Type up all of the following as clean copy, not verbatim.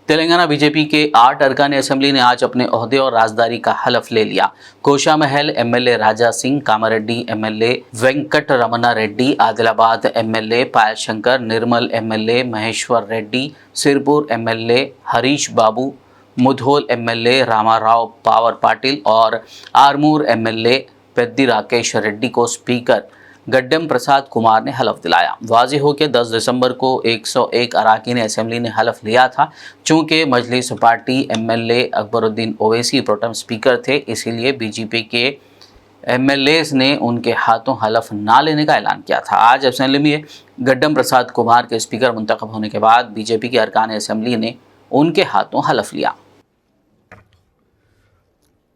Telangana BJP के 8 अरकान assembly ने आज अपने ओहदे और राजदारी का हलफ ले लिया। कोशा महल MLA Raja Singh, Kamareddy MLA Venkat Ramna Reddy, Adilabad MLA पायल शंकर, निर्मल एमएलए महेश्वर रेड्डी, सिरपुर एमएलए हरीश बाबू, मुधोल एमएलए रामाराव पावर पाटिल और आरमूर एमएलए पेद्दी राकेश रेड्डी को स्पीकर गड्डम प्रसाद कुमार ने हलफ दिलाया। वाज़ेह हो कि 10 दिसंबर को 101 अरकान असेंबली ने हलफ लिया था। चूँकि Majlis party MLA Akbaruddin Owaisi protem speaker थे, इसीलिए बीजेपी के एमएलएस ने उनके हाथों हलफ ना लेने का ऐलान किया था। आज असेंबली में गड्डम प्रसाद कुमार के स्पीकर मुंतखब होने के बाद बीजेपी के अरकान असेंबली ने उनके हाथों हलफ लिया।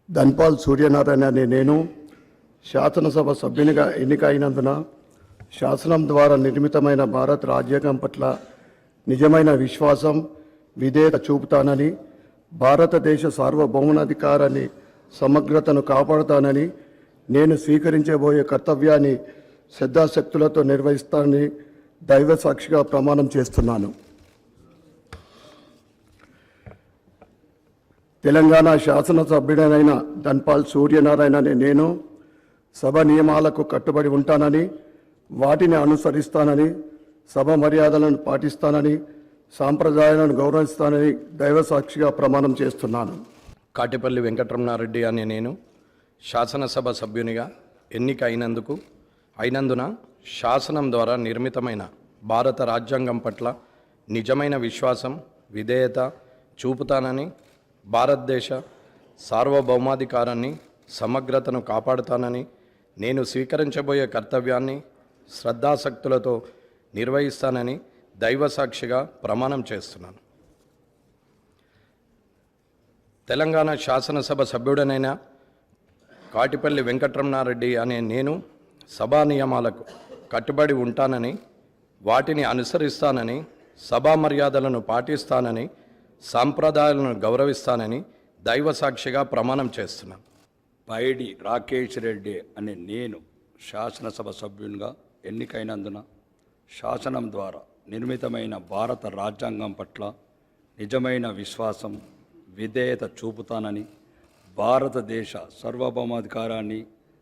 धनपाल सूर्यनारायण अने नेनु శాసనసభ సభ్యునిగా ఎన్నికైనందున శాసనం ద్వారా నిర్మితమైన భారత రాజ్యాంగం పట్ల నిజమైన విశ్వాసం, విధేయత చూపుతానని, భారతదేశ సార్వభౌమాధికారాన్ని, సమగ్రతను కాపాడుతానని, నేను స్వీకరించబోయే కర్తవ్యాన్ని శ్రద్ధాశక్తులతో నిర్వహిస్తానని దైవ సాక్షిగా ప్రమాణం చేస్తున్నాను. తెలంగాణ శాసనసభ్యుడైన ధన్పాల్ సూర్యనారాయణ అనే నేను సభ నియమాలకు కట్టుబడి ఉంటానని, వాటిని అనుసరిస్తానని, సభ మర్యాదలను పాటిస్తానని, సాంప్రదాయాలను గౌరవిస్తానని దైవ సాక్షిగా ప్రమాణం చేస్తున్నాను. కాటిపల్లి వెంకటరమణారెడ్డి అనే నేను శాసనసభ సభ్యునిగా అయినందున శాసనం ద్వారా నిర్మితమైన భారత రాజ్యాంగం పట్ల నిజమైన విశ్వాసం, విధేయత చూపుతానని, భారతదేశ సార్వభౌమాధికారాన్ని, సమగ్రతను కాపాడుతానని, నేను స్వీకరించబోయే కర్తవ్యాన్ని శ్రద్ధాశక్తులతో నిర్వహిస్తానని దైవ సాక్షిగా ప్రమాణం చేస్తున్నాను. తెలంగాణ శాసనసభ సభ్యుడనైన కాటిపల్లి వెంకటరమణారెడ్డి అనే నేను సభా నియమాలకు కట్టుబడి ఉంటానని, వాటిని అనుసరిస్తానని, సభా మర్యాదలను పాటిస్తానని, సాంప్రదాయాలను గౌరవిస్తానని దైవ సాక్షిగా ప్రమాణం చేస్తున్నాను. పైడి రాకేష్ రెడ్డి అనే నేను శాసనసభ సభ్యునిగా ఎన్నికైనందున శాసనం ద్వారా నిర్మితమైన భారత రాజ్యాంగం పట్ల నిజమైన విశ్వాసం, విధేయత చూపుతానని, భారతదేశ సార్వభౌమాధికారాన్ని,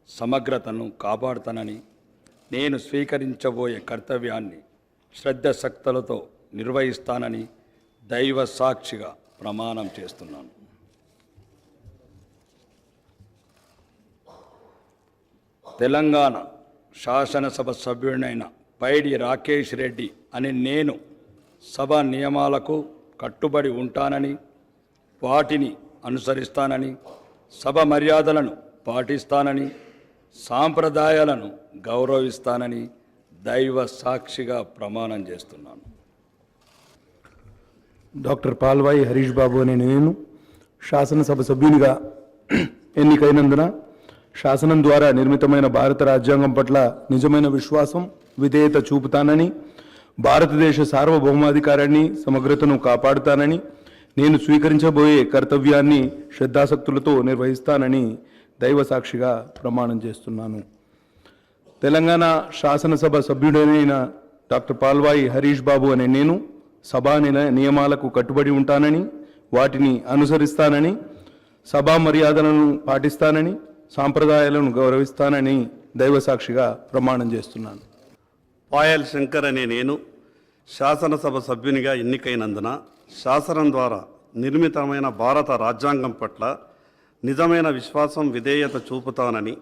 సమగ్రతను కాపాడుతానని, నేను స్వీకరించబోయే కర్తవ్యాన్ని శ్రద్ధశక్తులతో నిర్వహిస్తానని దైవ సాక్షిగా ప్రమాణం చేస్తున్నాను. తెలంగాణ శాసనసభ సభ్యుడైన పైడి రాకేష్ రెడ్డి అనే నేను సభ నియమాలకు కట్టుబడి ఉంటానని, వాటిని అనుసరిస్తానని, సభ మర్యాదలను పాటిస్తానని, సాంప్రదాయాలను గౌరవిస్తానని దైవ సాక్షిగా ప్రమాణం చేస్తున్నాను. డాక్టర్ పాల్వాయి హరీష్ బాబు అనే నేను శాసనసభ సభ్యునిగా ఎన్నికైనందున శాసనం ద్వారా నిర్మితమైన భారత రాజ్యాంగం పట్ల నిజమైన విశ్వాసం, విధేయత చూపుతానని, భారతదేశ సార్వభౌమాధికారాన్ని, సమగ్రతను కాపాడుతానని, నేను స్వీకరించబోయే కర్తవ్యాన్ని శ్రద్ధాశక్తులతో నిర్వహిస్తానని దైవ సాక్షిగా ప్రమాణం చేస్తున్నాను. తెలంగాణ శాసనసభ సభ్యుడైన డాక్టర్ పాల్వాయి హరీష్ బాబు అనే నేను సభా నియమాలకు కట్టుబడి ఉంటానని, వాటిని అనుసరిస్తానని, సభా మర్యాదలను పాటిస్తానని, సాంప్రదాయాలను గౌరవిస్తానని దైవ సాక్షిగా ప్రమాణం చేస్తున్నాను. పాయల్ శంకర్ అనే నేను శాసనసభ సభ్యునిగా ఎన్నికైనందున శాసనం ద్వారా నిర్మితమైన భారత రాజ్యాంగం పట్ల నిజమైన విశ్వాసం, విధేయత చూపుతానని,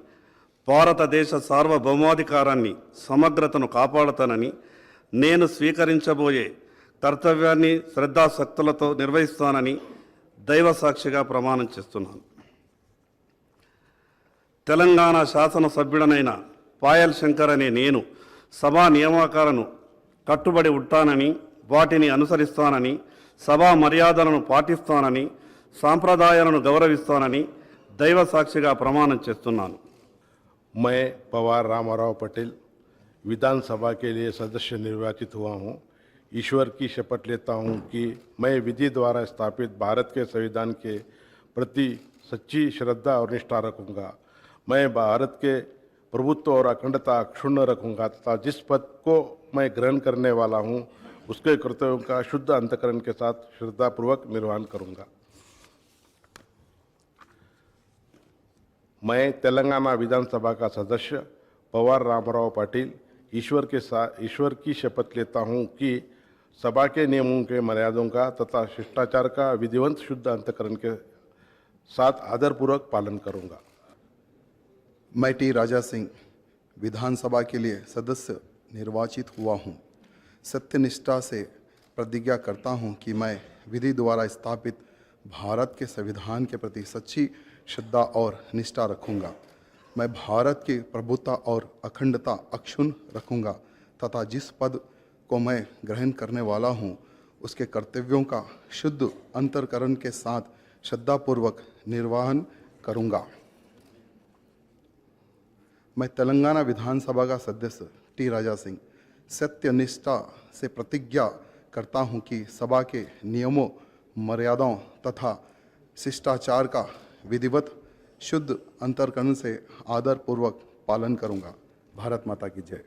భారతదేశ సార్వభౌమాధికారాన్ని, సమగ్రతను కాపాడుతానని, నేను స్వీకరించబోయే కర్తవ్యాన్ని శ్రద్ధాశక్తులతో నిర్వహిస్తానని దైవ సాక్షిగా ప్రమాణం చేస్తున్నాను. తెలంగాణ శాసనసభ్యుడనైన పాయల్ శంకర్ అనే నేను సభా నియామకాలను కట్టుబడి ఉంటానని, వాటిని అనుసరిస్తానని, సభా మర్యాదలను పాటిస్తానని, సాంప్రదాయాలను గౌరవిస్తానని దైవ సాక్షిగా ప్రమాణం చేస్తున్నాను. मैं पवार रामाराव पटेल विधानसभा के लिए सदस्य निर्वाचित हुआ हूँ। ईश्वर की शपथ लेता हूँ कि मैं विधि द्वारा स्थापित भारत के संविधान के प्रति सच्ची श्रद्धा और निष्ठा रखूँगा। मैं भारत के प्रभुत्व और अखंडता क्षुण्ण रखूँगा तथा जिस पद को मैं ग्रहण करने वाला हूँ उसके कर्तव्यों का शुद्ध अंतःकरण के साथ श्रद्धापूर्वक निर्वहन करूंगा। मैं तेलंगाना विधानसभा का सदस्य पवार रामराव पाटिल ईश्वर की शपथ लेता हूं कि सभा के नियमों के मर्यादों का तथा शिष्टाचार का विधिवत शुद्ध अंतःकरण के साथ आदरपूर्वक पालन करूंगा। मैं टी राजा सिंह विधानसभा के लिए सदस्य निर्वाचित हुआ हूं। सत्यनिष्ठा से प्रतिज्ञा करता हूं कि मैं विधि द्वारा स्थापित भारत के संविधान के प्रति सच्ची श्रद्धा और निष्ठा रखूंगा। मैं भारत की प्रभुता और अखंडता अक्षुण्ण रखूंगा तथा जिस पद को मैं ग्रहण करने वाला हूं उसके कर्तव्यों का शुद्ध अंतःकरण के साथ श्रद्धापूर्वक निर्वहन करूंगा। मैं तेलंगाना विधानसभा का सदस्य टी राजा सिंह सत्यनिष्ठा से प्रतिज्ञा करता हूं कि सभा के नियमों, मर्यादाओं तथा शिष्टाचार का विधिवत शुद्ध अंतःकरण से आदरपूर्वक पालन करूंगा। भारत माता की जय।